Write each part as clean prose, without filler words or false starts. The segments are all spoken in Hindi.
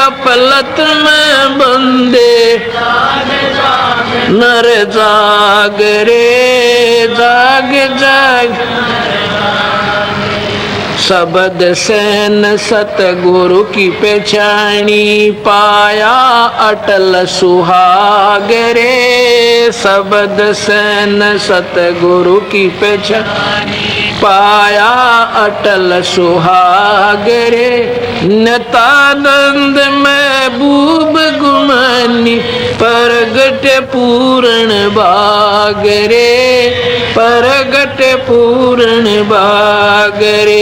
गफलत में बंदे, नर जाग रे जाग जाग। शब्द सैन सतगुरु की पहचानी, पाया अटल सुहाग रे। शब्द सैन सतगुरु की पहचानी, पाया अटल सुहाग रे। नित्यानंद महबूब गुमानी, परगट पूर्ण बाग रे। परगट पूर्ण बाग रे।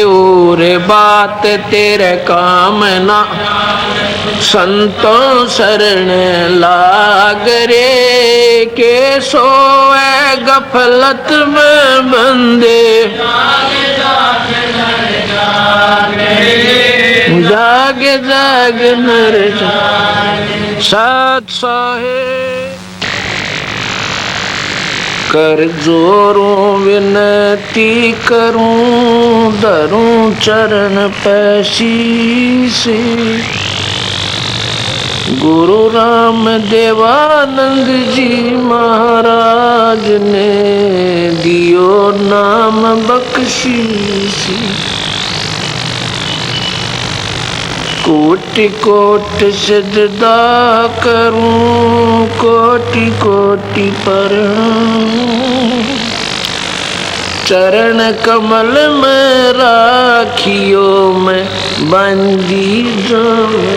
और बात तेरे काम ना, संतों शरण लाग रे। के सोए गफलत में बंदे, जाग जाग नर जाग। सत साहेब कर जोरों विनती करूं, धरूं चरण पे शीस। गुरु राम देवानंद जी महाराज ने दियो नाम बख्शीस। कोटि कोटि सजदा करूं, कोटि कोटि प्रणाम। चरण कमल में राखियो मैं बंदी जाऊं।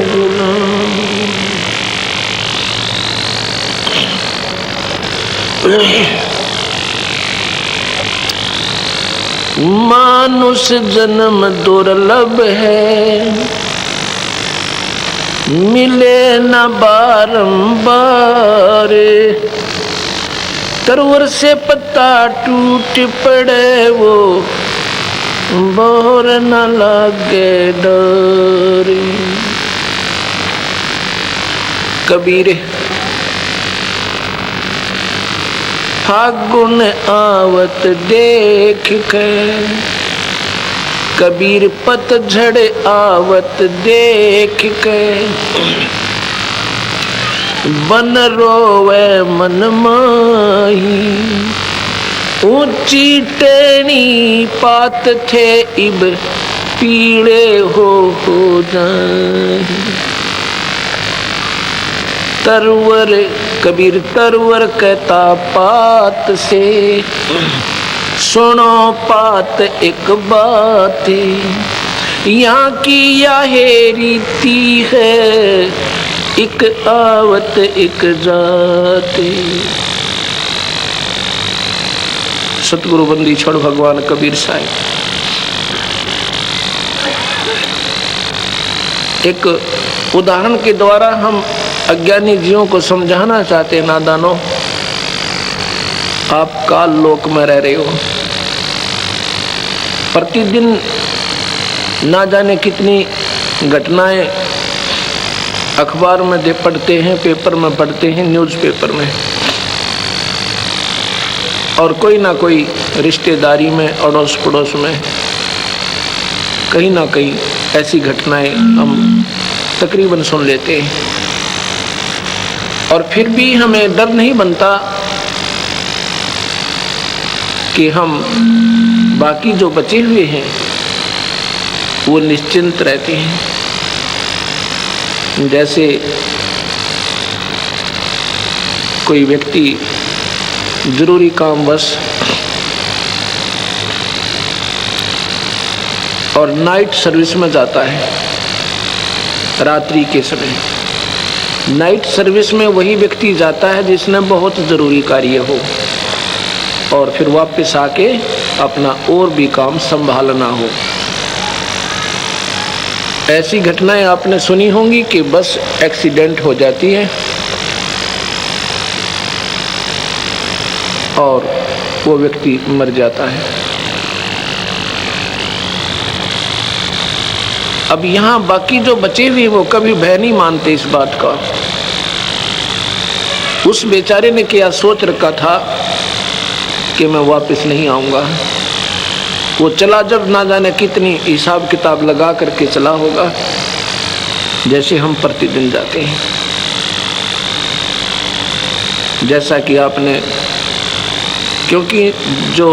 मानुष जन्म दुर्लभ है, मिले न बारंबार। तरवर से पत्ता टूट पड़े वो, बोर न लगे डर। कबीर फागुन आवत देख के, कबीर पतझड़ आवत देख के। बन रोवे मन माही, ऊंची टेनी पात थे इब पीड़े हो जाए। तरवर कबीर तरवर कहता पात से, सुनो पात एक बात। यहाँ की यह रीति है, एक आवत एक जाते। सतगुरु बंदी छोड़ भगवान कबीर साहब एक उदाहरण के द्वारा हम अज्ञानी जीवों को समझाना चाहते हैं। नादानों, आप काल लोक में रह रहे हो, प्रतिदिन ना जाने कितनी घटनाएं अखबार में पढ़ते हैं, पेपर में पढ़ते हैं, न्यूज़पेपर में, और कोई ना कोई रिश्तेदारी में, अड़ोस पड़ोस में कहीं ना कहीं ऐसी घटनाएं हम तकरीबन सुन लेते हैं। और फिर भी हमें डर नहीं बनता कि हम बाकी जो बचे हुए हैं वो निश्चिंत रहते हैं। जैसे कोई व्यक्ति जरूरी कामवश और नाइट सर्विस में जाता है, रात्रि के समय। नाइट सर्विस में वही व्यक्ति जाता है जिसने बहुत ज़रूरी कार्य हो, और फिर वापस आके अपना और भी काम संभालना हो। ऐसी घटनाएं आपने सुनी होंगी कि बस एक्सीडेंट हो जाती है और वो व्यक्ति मर जाता है। अब यहाँ बाकी जो बचे हुए वो कभी भय नहीं मानते इस बात का। उस बेचारे ने क्या सोच रखा था कि मैं वापस नहीं आऊँगा। वो चला जब ना जाने कितनी हिसाब किताब लगा करके चला होगा, जैसे हम प्रतिदिन जाते हैं। जैसा कि आपने, क्योंकि जो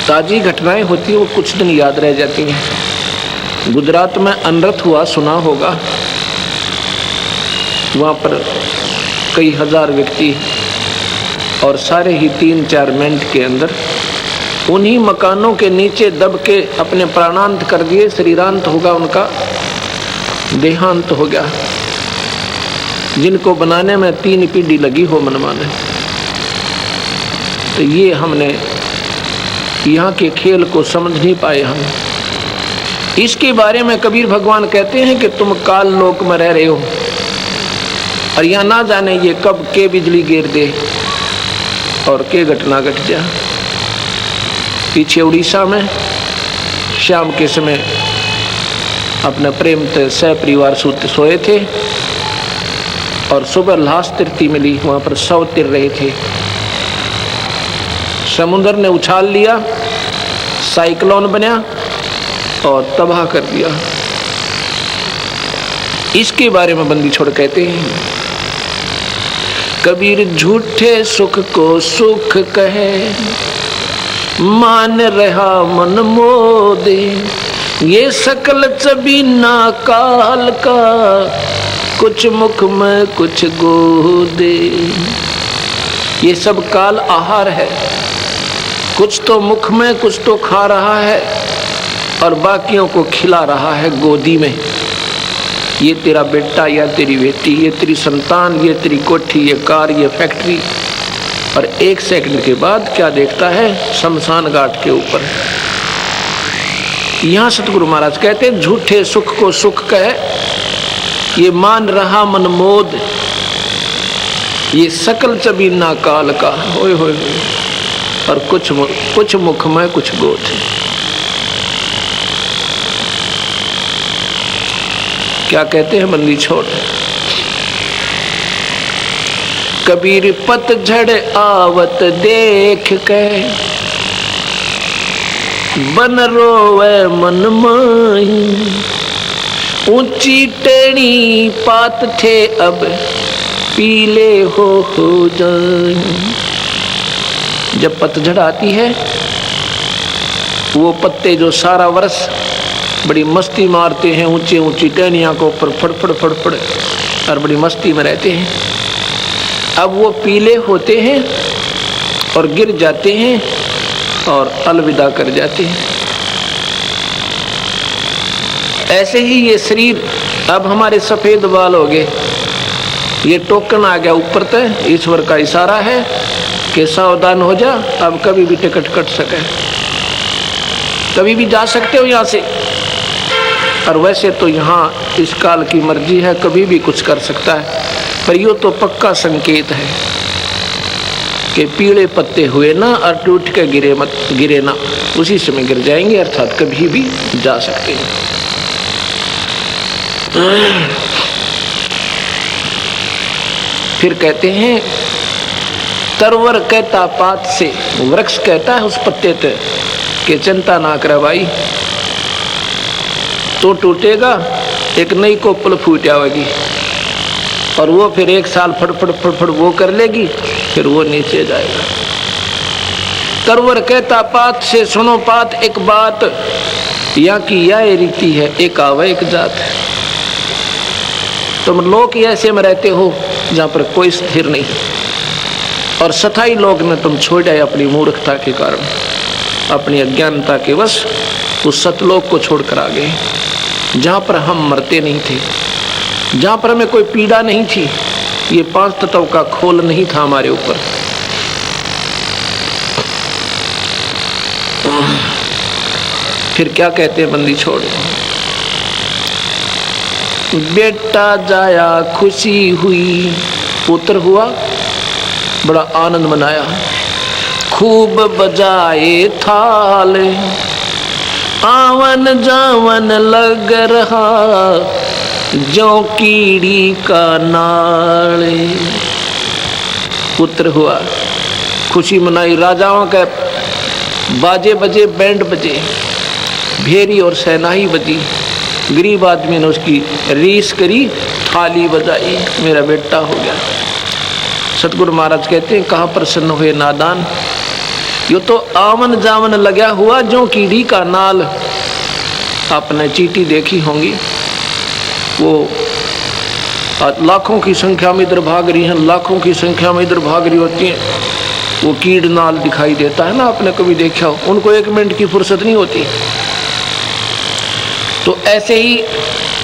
ताज़ी घटनाएं होती हैं वो कुछ दिन याद रह जाती हैं। गुजरात में अनर्थ हुआ, सुना होगा। वहाँ पर कई हजार व्यक्ति और सारे ही 3-4 मिनट के अंदर उन्हीं मकानों के नीचे दब के अपने प्राणांत कर दिए। शरीरांत होगा, उनका देहांत हो गया, जिनको बनाने में 3 पीढ़ी लगी हो मनमाने। तो ये हमने यहाँ के खेल को समझ नहीं पाए हम। इसके बारे में कबीर भगवान कहते हैं कि तुम काल लोक में रह रहे हो और यहाँ ना जाने ये कब के बिजली गिर दे और के घटना घट जा। पीछे उड़ीसा में शाम के समय अपने प्रेम से सह परिवार सोए थे और सुबह लाश तिरती मिली। वहाँ पर 100 तिर रहे थे। समुद्र ने उछाल लिया, साइक्लोन बना और तबाह कर दिया। इसके बारे में बंदी छोड़ कहते हैं, कबीर झूठे सुख को सुख कहे, मान रहा मन मोदे, ये सकल चबीना काल का, कुछ मुख में कुछ गोदे। ये सब काल आहार है, कुछ तो मुख में कुछ तो खा रहा है और बाकियों को खिला रहा है गोदी में। ये तेरा बेटा या तेरी बेटी, ये तेरी संतान, ये तेरी कोठी, ये कार, ये फैक्ट्री। और 1 सेकंड के बाद क्या देखता है? शमशान घाट के ऊपर। यहाँ सतगुरु महाराज कहते हैं, झूठे सुख को सुख कहे, ये मान रहा मन मोद, ये सकल चबीना काल का। होए होए होए। और कुछ मुख में कुछ गोद। क्या कहते हैं बंदी छोड़? कबीर पतझड़ आवत देख के, बन रोवे मन माही, ऊंची टेढ़ी पात थे अब पीले हो जाए। जब पतझड़ आती है, वो पत्ते जो सारा वर्ष बड़ी मस्ती मारते हैं, ऊंची ऊंची टहनियाँ को ऊपर फड़फड़ फड़फड़ और बड़ी मस्ती में रहते हैं, अब वो पीले होते हैं और गिर जाते हैं और अलविदा कर जाते हैं। ऐसे ही ये शरीर, अब हमारे सफेद बाल हो गए, ये टोकन आ गया ऊपर तक, ईश्वर का इशारा है कि सावधान हो जा, अब कभी भी टिकट कट सके, कभी भी जा सकते हो यहाँ से। और वैसे तो यहाँ इस काल की मर्जी है, कभी भी कुछ कर सकता है, पर यो तो पक्का संकेत है कि पीले पत्ते हुए ना और टूट के गिरे ना, उसी समय गिर जाएंगे, अर्थात कभी भी जा सकते हैं। फिर कहते हैं, तरवर कहता पात से, वृक्ष कहता है उस पत्ते पे कि चिंता ना करे भाई, तो टूटेगा, एक नई कोपल फूट आवेगी और वो फिर 1 साल फड़फड़ फड़फड़ वो कर लेगी, फिर वो नीचे जाएगा। तरवर कहता पात से, सुनो पात एक बात, यहाँ की यह रीति है, एक आवे एक जात। तुम लोग ऐसे में रहते हो जहाँ पर कोई स्थिर नहीं, और सथाई लोग ने तुम छोड़ जाए अपनी मूर्खता के कारण, अपनी अज्ञानता के वश उस सतलोक को छोड़कर आ गए, जहाँ पर हम मरते नहीं थे, जहाँ पर हमें कोई पीड़ा नहीं थी, ये 5 तत्व का खोल नहीं था हमारे ऊपर। फिर क्या कहते हैं बंदी छोड़, बेटा जाया खुशी हुई, पुत्र हुआ बड़ा आनंद मनाया, खूब बजाए थाल, आवन जावन लग रहा, जो कीड़ी का नाल। पुत्र हुआ, खुशी मनाई, राजाओं के बाजे बजे, बैंड बजे, भेरी और सहनाई बजी, गरीब आदमी ने उसकी रीस करी, थाली बजाई, मेरा बेटा हो गया। सतगुरु महाराज कहते हैं कहाँ प्रसन्न हुए नादान, यो तो आवन जावन लगा हुआ जो कीड़ी का नाल। आपने चींटी देखी होंगी, वो लाखों की संख्या में इधर भाग रही हैं, लाखों की संख्या में इधर भाग रही होती हैं, वो कीड़ नाल दिखाई देता है ना, आपने कभी देखा हो, उनको 1 मिनट की फुर्सत नहीं होती। तो ऐसे ही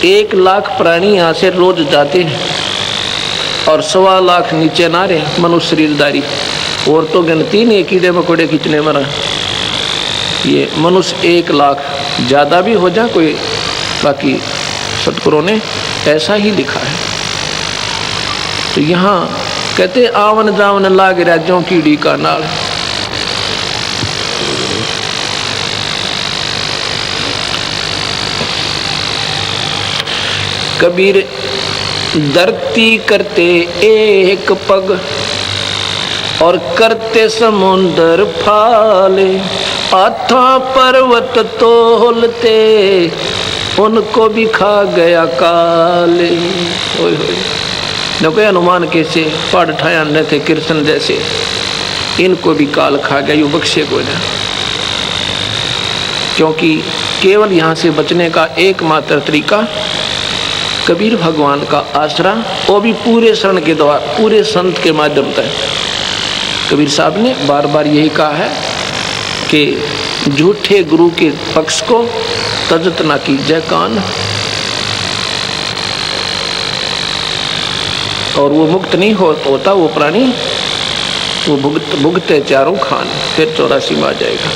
1 लाख प्राणी यहाँ से रोज जाते हैं और 1.25 लाख नीचे ना रहे मनुष्य शरीरधारी, और तो गिनती नहीं कीड़े मकोड़े कितने मरा। ये मनुष्य 1 लाख ज़्यादा भी हो जाए कोई, बाकी सतगुरु ने ऐसा ही लिखा है। तो यहाँ कहते आवन जावन लाग राज्यों कीड़ी का नाल। कबीर धरती करते एक पग और करते समुंदर फाले, हाथा पर्वत तोलते उनको भी खा गया काले। ओए होए, न कोई अनुमान कैसे पढ़ ठाया न थे कृष्ण जैसे, इनको भी काल खा गया, यू बख्शे को ना। क्योंकि केवल यहाँ से बचने का एकमात्र तरीका कबीर भगवान का आसरा, वो भी पूरे शरण के द्वारा, पूरे संत के माध्यम से। कबीर साहब ने बार बार यही कहा है कि झूठे गुरु के पक्ष को तजत ना कीजिए कान, और वो मुक्त नहीं होता वो प्राणी, वो भुगते चारों खान, फिर 84 में आ जाएगा।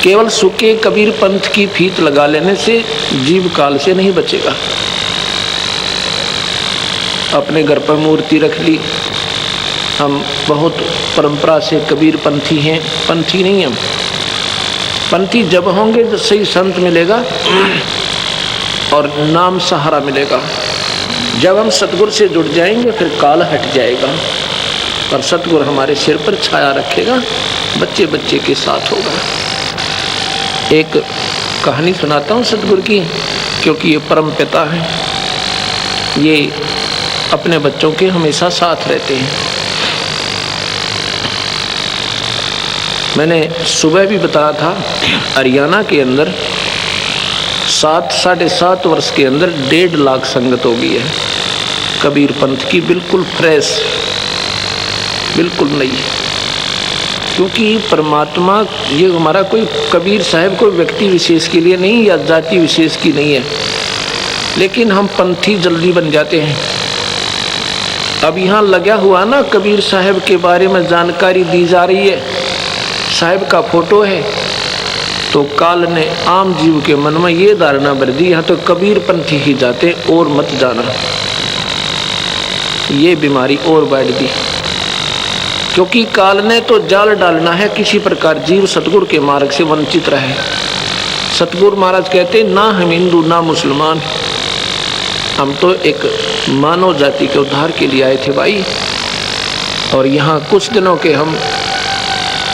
केवल सूखे कबीर पंथ की फीत लगा लेने से जीव काल से नहीं बचेगा। अपने घर पर मूर्ति रख ली, हम बहुत परंपरा से कबीर पंथी हैं, पंथी नहीं हम। पंथी जब होंगे तो सही संत मिलेगा और नाम सहारा मिलेगा। जब हम सतगुरु से जुड़ जाएंगे फिर काल हट जाएगा और सतगुरु हमारे सिर पर छाया रखेगा, बच्चे बच्चे के साथ होगा। एक कहानी सुनाता हूँ सतगुरु की, क्योंकि ये परम पिता है, ये अपने बच्चों के हमेशा साथ रहते हैं। मैंने सुबह भी बताया था, हरियाणा के अंदर 7-7.5 वर्ष के अंदर 1.5 लाख संगत हो गई है कबीर पंथ की, बिल्कुल फ्रेश, बिल्कुल नई। क्योंकि परमात्मा ये हमारा कोई कबीर साहब कोई व्यक्ति विशेष के लिए नहीं या जाति विशेष की नहीं है, लेकिन हम पंथी जल्दी बन जाते हैं। अब यहाँ लगा हुआ ना कबीर साहब के बारे में जानकारी दी जा रही है, साहब का फोटो है, तो काल ने आम जीव के मन में ये धारणा भर दी यहाँ तो कबीर पंथी ही जाते और मत जाना। ये बीमारी और बढ़ दी, क्योंकि काल ने तो जाल डालना है किसी प्रकार जीव सतगुरु के मार्ग से वंचित रहे। सतगुरु महाराज कहते ना हम हिंदू ना मुसलमान, हम तो एक मानव जाति के उद्धार के लिए आए थे भाई। और यहाँ कुछ दिनों के हम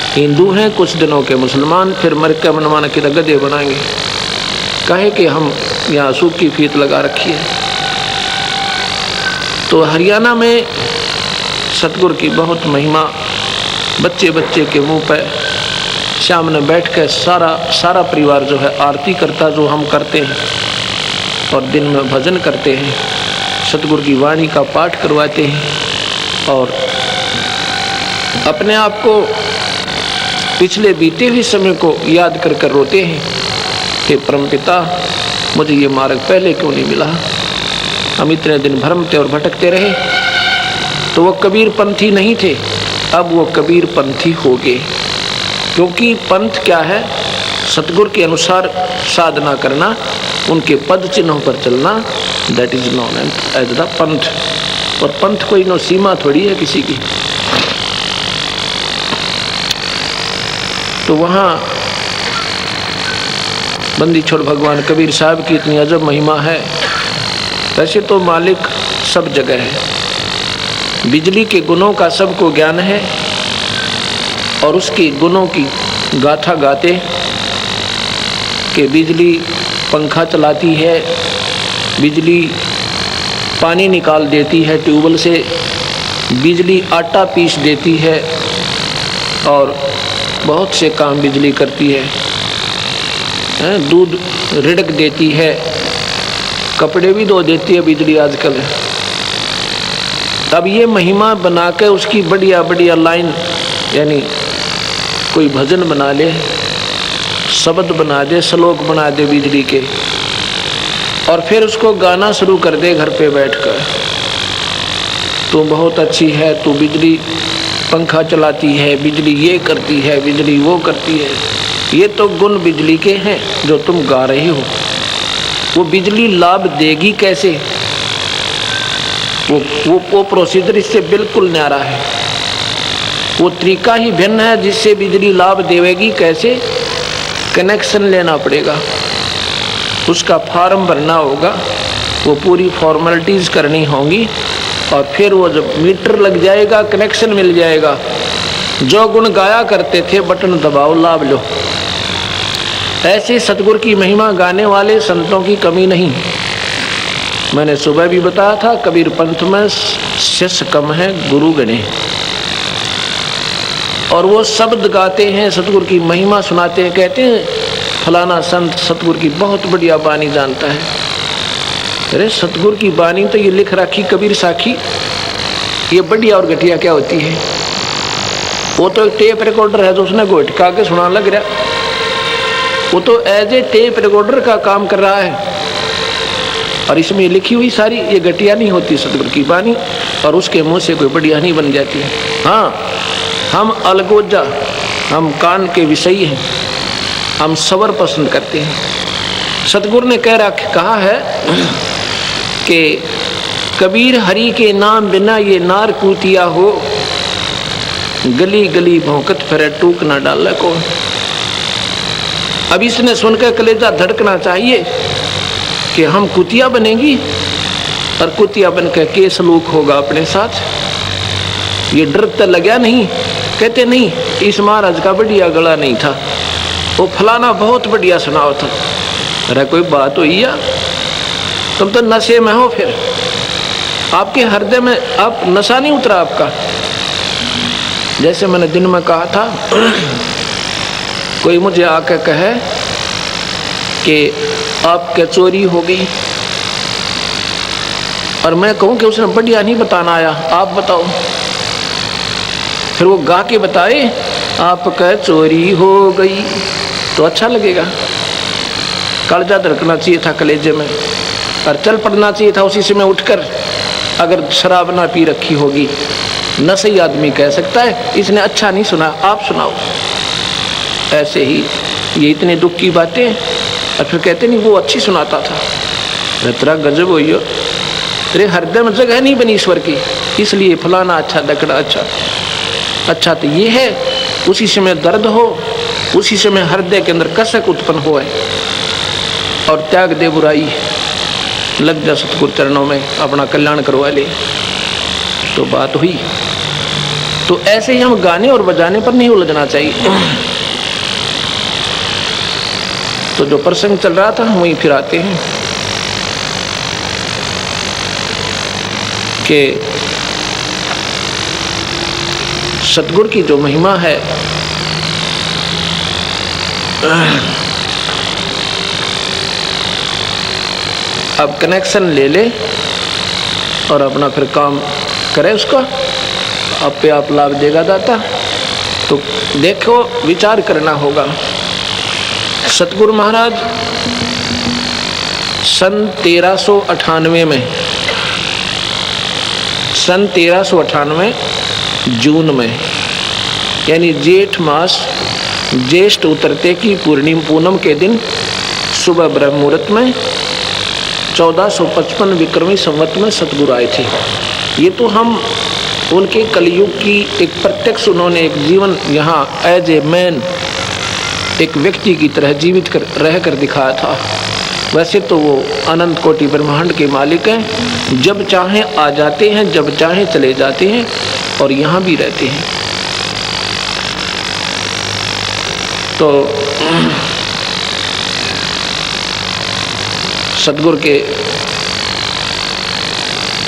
हिंदू हैं, कुछ दिनों के मुसलमान, फिर मर के मनमान के गधे बनाएंगे। कहे कि हम यहाँ सूखी फीत लगा रखी है। तो हरियाणा में सतगुरु की बहुत महिमा, बच्चे बच्चे के मुंह पे सामने बैठ कर सारा परिवार जो है आरती करता, जो हम करते हैं, और दिन में भजन करते हैं, सतगुरु की वाणी का पाठ करवाते हैं, और अपने आप को पिछले बीते हुए समय को याद कर कर रोते हैं कि परमपिता मुझे ये मार्ग पहले क्यों नहीं मिला, हम इतने दिन भ्रमते और भटकते रहे। तो वो कबीर पंथी नहीं थे, अब वो कबीर पंथी हो गए। क्योंकि पंथ क्या है, सतगुरु के अनुसार साधना करना, उनके पद चिन्हों पर चलना, that is known as the panth. और पंथ कोई नो सीमा थोड़ी है किसी की। तो वहाँ बंदी छोड़ भगवान कबीर साहब की इतनी अजब महिमा है। वैसे तो मालिक सब जगह है, बिजली के गुणों का सबको ज्ञान है, और उसके गुणों की गाथा गाते कि बिजली पंखा चलाती है, बिजली पानी निकाल देती है ट्यूबवेल से, बिजली आटा पीस देती है और बहुत से काम बिजली करती है। दूध रिड़क देती है, कपड़े भी धो देती है बिजली आजकल। अब ये महिमा बना के उसकी बढ़िया बढ़िया लाइन, यानी कोई भजन बना ले, शब्द बना दे, श्लोक बना दे बिजली के, और फिर उसको गाना शुरू कर दे घर पे बैठकर, तू बहुत अच्छी है, तू बिजली पंखा चलाती है, बिजली ये करती है, बिजली वो करती है। ये तो गुण बिजली के हैं जो तुम गा रहे हो। वो बिजली लाभ देगी कैसे? वो प्रोसीजर इससे बिल्कुल न्यारा है। वो तरीका ही भिन्न है जिससे बिजली लाभ देवेगी कैसे। कनेक्शन लेना पड़ेगा, उसका फॉर्म भरना होगा, वो पूरी फॉर्मेलिटीज़ करनी होंगी, और फिर वो जब मीटर लग जाएगा, कनेक्शन मिल जाएगा। जो गुण गाया करते थे, बटन दबाओ लाभ लो। ऐसे सतगुरु की महिमा गाने वाले संतों की कमी नहीं। मैंने सुबह भी बताया था, कबीर पंथ में शिष्य कम है, गुरु गणे। और वो शब्द गाते हैं, सतगुरु की महिमा सुनाते हैं, कहते हैं फलाना संत सतगुरु की बहुत बढ़िया बानी जानता है। अरे सतगुरु की बानी तो ये लिख रखी कबीर साखी, ये बढ़िया और घटिया क्या होती है? वो तो एक टेप रिकॉर्डर है जो उसने घोटका के सुना लग रहा, वो तो एज ए टेप रिकॉर्डर का काम कर रहा है। और इसमें लिखी हुई सारी ये घटिया नहीं होती सतगुरु की बानी, और उसके मुंह से कोई बढ़िया नहीं बन जाती है। हाँ, हम अलगोजा, हम कान के विषयी हैं, हम सबर पसंद करते हैं। सतगुरु ने कहा है कि कबीर हरि के नाम बिना ये नार कूतिया हो, गली गली भौंकत फिरे टूक ना डाले को। अब इसने सुनकर कलेजा धड़कना चाहिए कि हम कुतिया बनेगी, और कुतिया बनकर के सलूक होगा अपने साथ। ये डर तो लगा नहीं? कहते नहीं, इस महाराज का बढ़िया गला नहीं था, वो फलाना बहुत बढ़िया सुनाओ था। अरे कोई बात हुई या? तुम तो नशे में हो, फिर आपके हृदय में आप नशा नहीं उतरा आपका। जैसे मैंने दिन में कहा था, कोई मुझे आकर कहे कि आपके चोरी हो गई, और मैं कहूँ कि उसने बढ़िया नहीं बताना आया, आप बताओ। फिर वो गा के बताए आपका चोरी हो गई, तो अच्छा लगेगा। कलेजा धड़कना चाहिए था कलेजे में, और चल पड़ना चाहिए था उसी समय उठकर। अगर शराब ना पी रखी होगी, नशे आदमी कह सकता है इसने अच्छा नहीं सुना, आप सुनाओ। ऐसे ही ये इतने दुख की बातें, और फिर कहते नहीं वो अच्छी सुनाता था। तेरा गजब हो, तेरे हृदय में जगह नहीं बनी ईश्वर की, इसलिए फलाना अच्छा दकड़ा अच्छा। अच्छा तो ये है, उसी समय दर्द हो, उसी समय हृदय के अंदर कसक उत्पन्न हो, और त्याग दे बुराई, लग जा सतगुरु चरणों में, अपना कल्याण करवा ले, तो बात हुई। तो ऐसे ही हम गाने और बजाने पर नहीं उलझना चाहिए। तो जो प्रसंग चल रहा था वहीं फिर आते हैं कि सतगुरु की जो महिमा है, अब कनेक्शन ले ले और अपना फिर काम करे, उसका आप आप लाभ देगा दाता। तो देखो, विचार करना होगा। सतगुरु महाराज सन 1398 में, सन 1398 जून में, यानी जेठ मास, ज्येष्ठ उतरते की पूनम के दिन सुबह ब्रह्म मुहूर्त में 1455 विक्रमी संवत में सतगुरु आए थे। ये तो हम उनके कलयुग की एक प्रत्यक्ष, उन्होंने एक जीवन यहाँ एज ए मैन, एक व्यक्ति की तरह जीवित रह कर दिखाया था। वैसे तो वो अनंत कोटि ब्रह्मांड के मालिक हैं, जब चाहें आ जाते हैं, जब चाहें चले जाते हैं, और यहाँ भी रहते हैं। तो सतगुरु के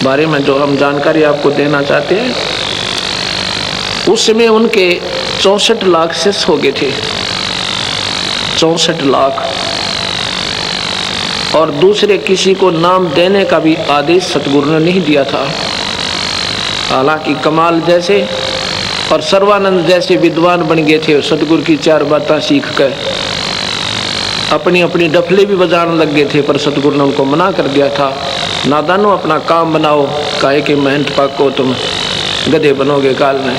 बारे में जो हम जानकारी आपको देना चाहते हैं, उस समय उनके 64 लाख शिष्य हो गए थे, 64 लाख। और दूसरे किसी को नाम देने का भी आदेश सतगुरु ने नहीं दिया था। हालांकि कमाल जैसे और सर्वानंद जैसे विद्वान बन गए थे, सतगुरु की 4 बातें सीख कर अपनी अपनी डफले भी बजाने लग गए थे, पर सतगुरु ने उनको मना कर दिया था, नादानो अपना काम बनाओ, काहे के मेहनत पाको तुम गधे बनोगे काल में।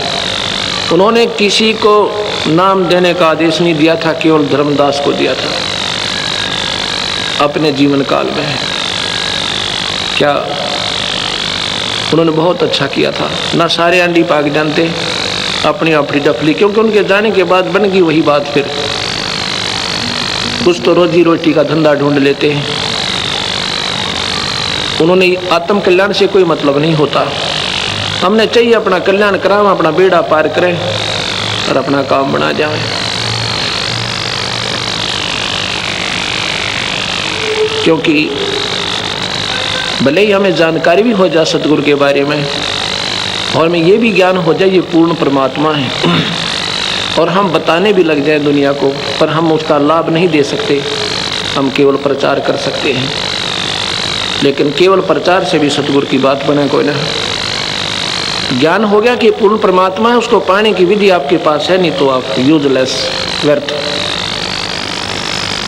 उन्होंने किसी को नाम देने का आदेश नहीं दिया था, केवल धर्मदास को दिया था अपने जीवन काल में। क्या उन्होंने बहुत अच्छा किया था। ना सारे अंडी पाक जानते, अपनी अपनी डफली, क्योंकि उनके जाने के बाद बन गई वही बात। फिर कुछ तो रोजी रोटी का धंधा ढूंढ लेते हैं। उन्होंने आत्म कल्याण से कोई मतलब नहीं होता। हमने चाहिए अपना कल्याण कराएं, अपना बेड़ा पार करें और अपना काम बना जाएं। क्योंकि भले ही हमें जानकारी भी हो जाए सतगुरु के बारे में और हमें ये भी ज्ञान हो जाए ये पूर्ण परमात्मा है, और हम बताने भी लग जाएं दुनिया को, पर हम उसका लाभ नहीं दे सकते। हम केवल प्रचार कर सकते हैं, लेकिन केवल प्रचार से भी सतगुरु की बात बने कोई ना। ज्ञान हो गया कि पूर्ण परमात्मा है, उसको पाने की विधि आपके पास है, नहीं तो आप यूजलेस, व्यर्थ।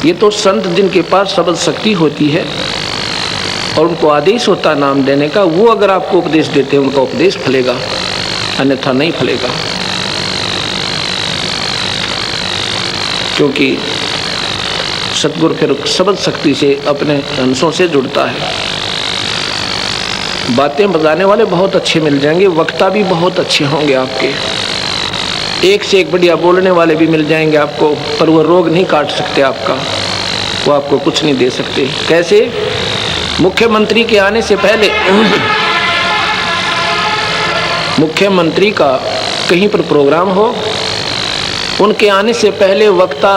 ये तो संत जिनके पास शब्द शक्ति होती है और उनको आदेश होता नाम देने का, वो अगर आपको उपदेश देते हैं उनका उपदेश फलेगा, अन्यथा नहीं फलेगा। क्योंकि सतगुरु फिर शब्द शक्ति से अपने अंशों से जुड़ता है। बातें बताने वाले बहुत अच्छे मिल जाएंगे, वक्ता भी बहुत अच्छे होंगे आपके, एक से एक बढ़िया बोलने वाले भी मिल जाएंगे आपको, पर वो रोग नहीं काट सकते आपका, वो आपको कुछ नहीं दे सकते। कैसे? मुख्यमंत्री के आने से पहले मुख्यमंत्री का कहीं पर प्रोग्राम हो, उनके आने से पहले वक्ता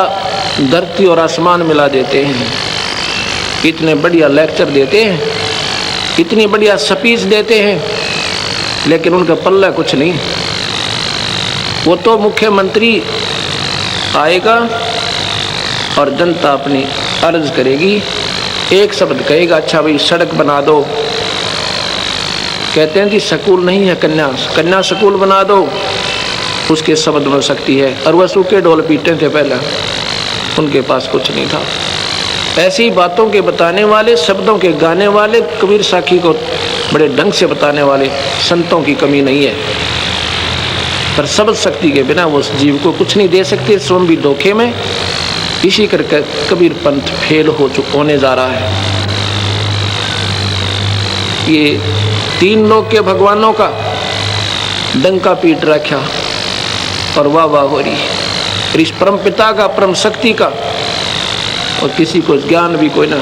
धरती और आसमान मिला देते हैं। इतने बढ़िया लेक्चर देते हैं, इतनी बढ़िया स्पीच देते हैं, लेकिन उनका पल्ला कुछ नहीं। वो तो मुख्यमंत्री आएगा और जनता अपनी अर्ज करेगी, एक शब्द कहेगा, अच्छा भाई सड़क बना दो। कहते हैं कि स्कूल नहीं है, कन्या स्कूल बना दो, उसके शब्द बन सकती है। और वह सूखे ढोल पीटते थे पहले, उनके पास कुछ नहीं था। ऐसी बातों के बताने वाले, शब्दों के गाने वाले, कबीर साखी को बड़े ढंग से बताने वाले संतों की कमी नहीं है, पर शब्द शक्ति के बिना वो जीव को कुछ नहीं दे सकते। स्वयं भी धोखे में, इसी करके कबीर पंथ फेल होने जा रहा है। ये 3 लोक के भगवानों का डंका पीट रखा और वाह वाह हो रही, इस परम पिता का, परम शक्ति का, और किसी को ज्ञान भी कोई ना।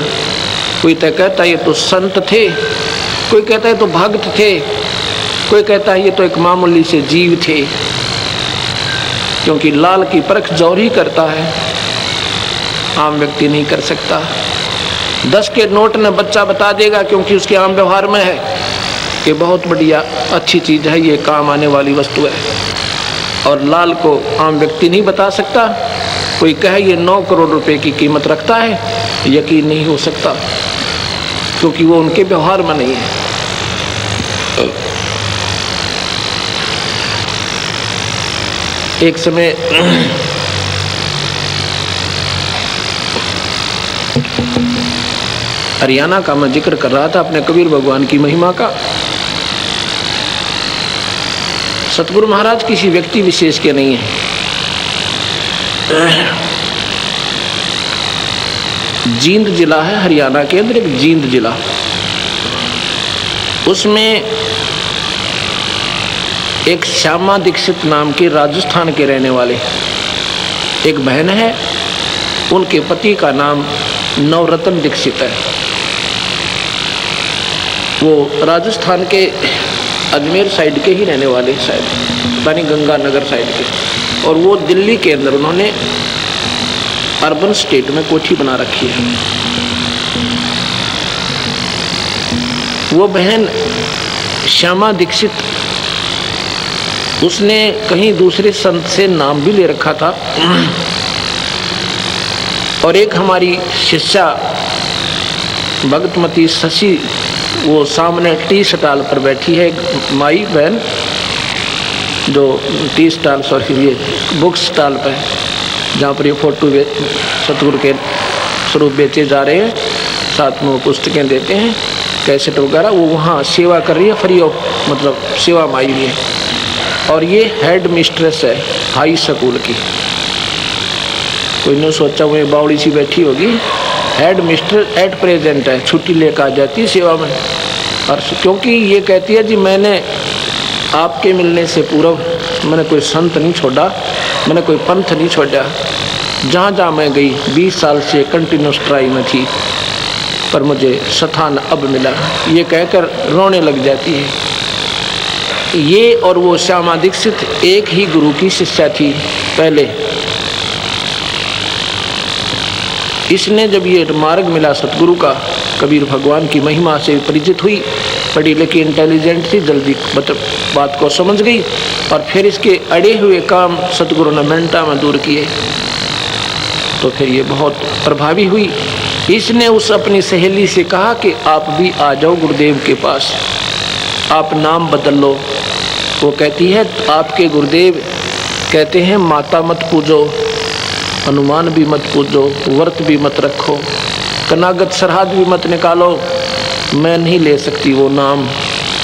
कोई तो कहता है ये तो संत थे, कोई कहता है तो भक्त थे, कोई कहता है ये तो एक मामूली से जीव थे। क्योंकि लाल की परख जौहरी करता है, आम व्यक्ति नहीं कर सकता। 10 के नोट में बच्चा बता देगा, क्योंकि उसके आम व्यवहार में है कि बहुत बढ़िया अच्छी चीज़ है, ये काम आने वाली वस्तु है। और लाल को आम व्यक्ति नहीं बता सकता। कोई कहे ये 9 करोड़ रुपए की कीमत रखता है, यकीन नहीं हो सकता, क्योंकि वो उनके व्यवहार में नहीं है। एक समय हरियाणा का मैं जिक्र कर रहा था अपने कबीर भगवान की महिमा का। सतगुरु महाराज किसी व्यक्ति विशेष के नहीं है। जींद जिला है हरियाणा के अंदर, एक जींद जिला, उसमें एक श्यामा दीक्षित नाम के राजस्थान के रहने वाले एक बहन है, उनके पति का नाम नवरत्न दीक्षित है। वो राजस्थान के अजमेर साइड के ही रहने वाले, शायद पानी गंगानगर साइड के, और वो दिल्ली के अंदर उन्होंने अर्बन स्टेट में कोठी बना रखी है। वो बहन श्यामा दीक्षित, उसने कहीं दूसरे संत से नाम भी ले रखा था। और एक हमारी शिष्या भगतमती शशि, वो सामने टी स्टॉल पर बैठी है, माई बहन जो टी स्टॉल ये बुक स्टॉल पर जहाँ पर ये फोटो सतगुरु के स्वरूप बेचे जा रहे हैं, साथ में वो पुस्तकें देते हैं, कैसेट वगैरह, वो वहाँ सेवा कर रही है, फ्री ऑफ मतलब सेवा माई हुई है। और ये हेड मिस्ट्रेस है हाई स्कूल की। कोई ने सोचा वो बावड़ी सी बैठी होगी, हेड मिस्ट्रेस एट प्रेजेंट है, छुट्टी लेकर आ जाती है सेवा में। और क्योंकि ये कहती है जी मैंने आपके मिलने से पूर्व मैंने कोई संत नहीं छोड़ा, मैंने कोई पंथ नहीं छोड़ा, जहाँ जहाँ मैं गई 20 साल से कंटिन्यूस ट्राई में थी, पर मुझे स्थान अब मिला, ये कहकर रोने लग जाती है। ये और वो श्यामा दीक्षित एक ही गुरु की शिष्या थी पहले। इसने जब ये मार्ग मिला सतगुरु का, कबीर भगवान की महिमा से परिचित हुई, पढ़ी लिखी इंटेलिजेंट थी, जल्दी बात को समझ गई, और फिर इसके अड़े हुए काम सतगुरु ने मिनटा में दूर किए, तो फिर ये बहुत प्रभावी हुई। इसने उस अपनी सहेली से कहा कि आप भी आ जाओ गुरुदेव के पास, आप नाम बदल लो। वो कहती है आपके गुरुदेव कहते हैं माता मत पूजो, हनुमान भी मत पूजो, व्रत भी मत रखो, कनागत सरहद भी मत निकालो। मैं नहीं ले सकती वो नाम।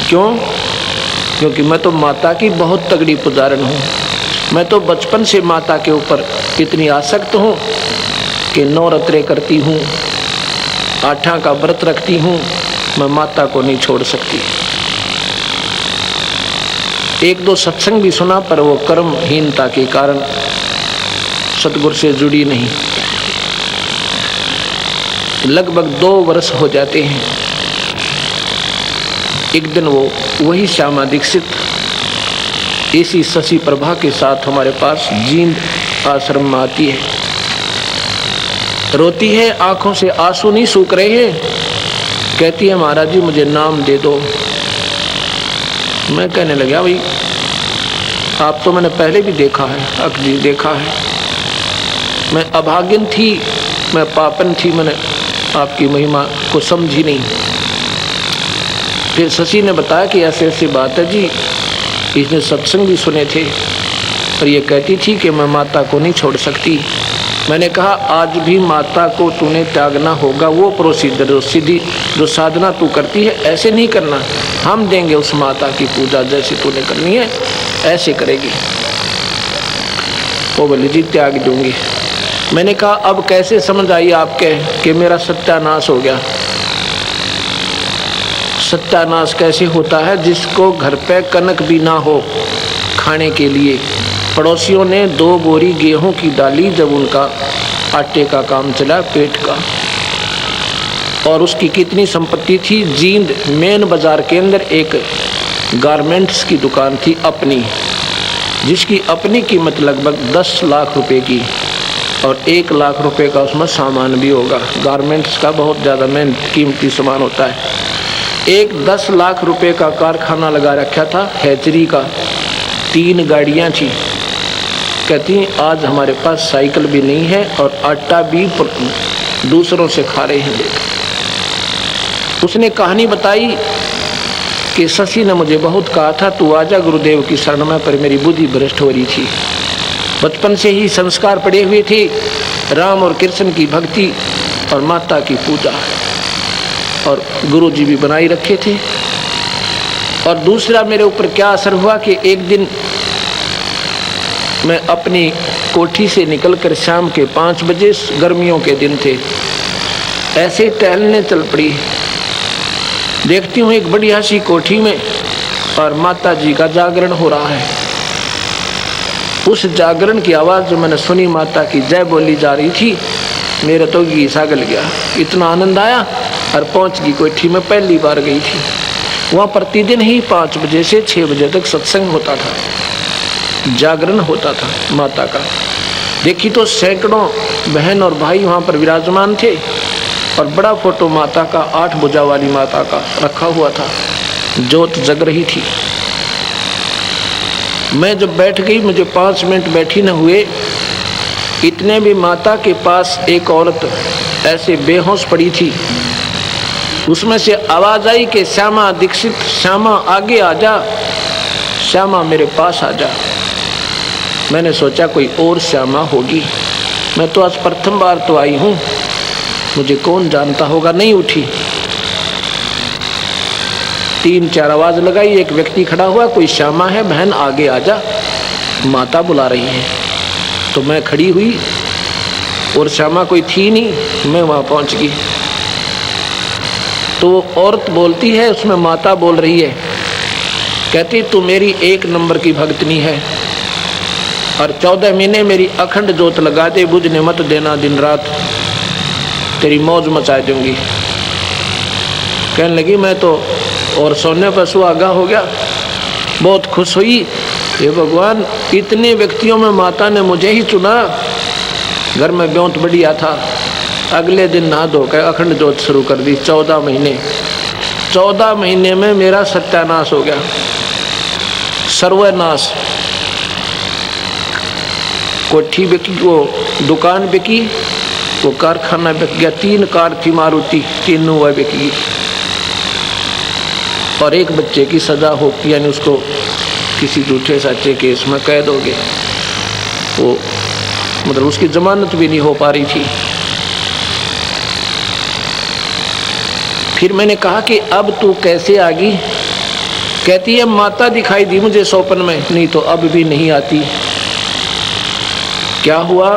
क्यों? क्योंकि मैं तो माता की बहुत तगड़ी पुजारन हूँ। मैं तो बचपन से माता के ऊपर इतनी आसक्त हूँ कि नवरात्रे करती हूँ, आठा का व्रत रखती हूँ, मैं माता को नहीं छोड़ सकती। एक दो सत्संग भी सुना, पर वो कर्महीनता के कारण सतगुरु से जुड़ी नहीं। लगभग 2 वर्ष हो जाते हैं। एक दिन वो वही श्यामा दीक्षित इसी शशि प्रभा के साथ हमारे पास जींद आश्रम में आती है, रोती है, आंखों से आंसू नहीं सूख रहे हैं, कहती है महाराज जी मुझे नाम दे दो। मैं कहने लगा भाई आप तो मैंने पहले भी देखा है, अक्जी देखा है, मैं अभागिन थी, मैं पापन थी, मैंने आपकी महिमा को समझी नहीं। फिर शशि ने बताया कि ऐसे ऐसी बात है जी, इसने सत्संग भी सुने थे, और ये कहती थी कि मैं माता को नहीं छोड़ सकती। मैंने कहा आज भी माता को तूने त्यागना होगा, वो प्रोसीजर सीधी जो साधना तू करती है ऐसे नहीं करना, हम देंगे उस माता की पूजा जैसे तूने करनी है ऐसे करेगी। वो बोली जी त्याग दूंगी। मैंने कहा अब कैसे समझ आई आपके कि मेरा सत्यानाश हो गया? सत्यानाश कैसे होता है? जिसको घर पे कनक भी ना हो खाने के लिए, पड़ोसियों ने 2 बोरी गेहूं की डाली जब उनका आटे का काम चला पेट का, और उसकी कितनी संपत्ति थी। जींद मेन बाजार के अंदर एक गारमेंट्स की दुकान थी अपनी, जिसकी अपनी कीमत लगभग 10 लाख रुपए की, और 1 लाख रुपए का उसमें सामान भी होगा। गारमेंट्स का बहुत ज़्यादा मेन कीमती सामान होता है। एक 10 लाख रुपए का कारखाना लगा रखा था हैचरी का, 3 गाड़ियाँ थी। कहती आज हमारे पास साइकिल भी नहीं है और आटा भी दूसरों से खा रहे हैं। उसने कहानी बताई कि शशि ने मुझे बहुत कहा था तू आजा गुरुदेव की शरण में, पर मेरी बुद्धि भ्रष्ट हो रही थी। बचपन से ही संस्कार पड़े हुए थे, राम और कृष्ण की भक्ति और माता की पूजा, और गुरुजी भी बनाई रखे थे। और दूसरा मेरे ऊपर क्या असर हुआ कि एक दिन मैं अपनी कोठी से निकलकर शाम के 5 बजे, गर्मियों के दिन थे, ऐसे टहलने चल पड़ी। देखती हूँ एक बढ़िया सी कोठी में और माता जी का जागरण हो रहा है। उस जागरण की आवाज़ जो मैंने सुनी, माता की जय बोली जा रही थी, मेरा तो गीसा गल गया, इतना आनंद आया। और पहुँच गई कोठी में, पहली बार गई थी वहाँ। प्रतिदिन ही 5 बजे से 6 बजे तक सत्संग होता था, जागरण होता था माता का। देखी तो सैकड़ों बहन और भाई वहाँ पर विराजमान थे। और बड़ा फोटो माता का, 8 भुजा वाली माता का रखा हुआ था, ज्योत जग रही थी। मैं जब बैठ गई, मुझे 5 मिनट बैठी न हुए, इतने भी माता के पास एक औरत ऐसे बेहोश पड़ी थी। उसमें से आवाज आई कि श्यामा दीक्षित, श्यामा आगे आ जा, श्यामा मेरे पास आ जा। मैंने सोचा कोई और श्यामा होगी, मैं तो आज प्रथम बार तो आई हूँ, मुझे कौन जानता होगा। नहीं उठी। 3-4 आवाज लगाई, एक व्यक्ति खड़ा हुआ, कोई श्यामा है बहन आगे आ जा, माता बुला रही है। तो मैं खड़ी हुई और श्यामा कोई थी नहीं, मैं वहाँ पहुँच गई। तो औरत बोलती है, उसमें माता बोल रही है, कहती तू मेरी 1 नंबर की भक्तनी है और 14 महीने मेरी अखंड जोत लगा दे, बुझने मत देना दिन रात, तेरी मौज मचा दूंगी। कहने लगी मैं तो और सोने पर सुहागा हो गया, बहुत खुश हुई। ये भगवान, इतने व्यक्तियों में माता ने मुझे ही चुना। घर में ब्योंत बढ़िया था, अगले दिन नहा धोकर अखंड जोत शुरू कर दी। 14 महीने में मेरा सत्यानाश हो गया, सर्वनाश। कोठी बिकी, वो दुकान बिकी, वो कारखाना बिक गया, 3 कार थी मारुति, तीनों वह बिक गई। और एक बच्चे की सजा हो, यानी उसको किसी झूठे सच्चे केस में कैद हो गए, वो मतलब उसकी जमानत भी नहीं हो पा रही थी। फिर मैंने कहा कि अब तू कैसे आ गई? कहती है माता दिखाई दी मुझे स्वप्न में, नहीं तो अब भी नहीं आती। क्या हुआ?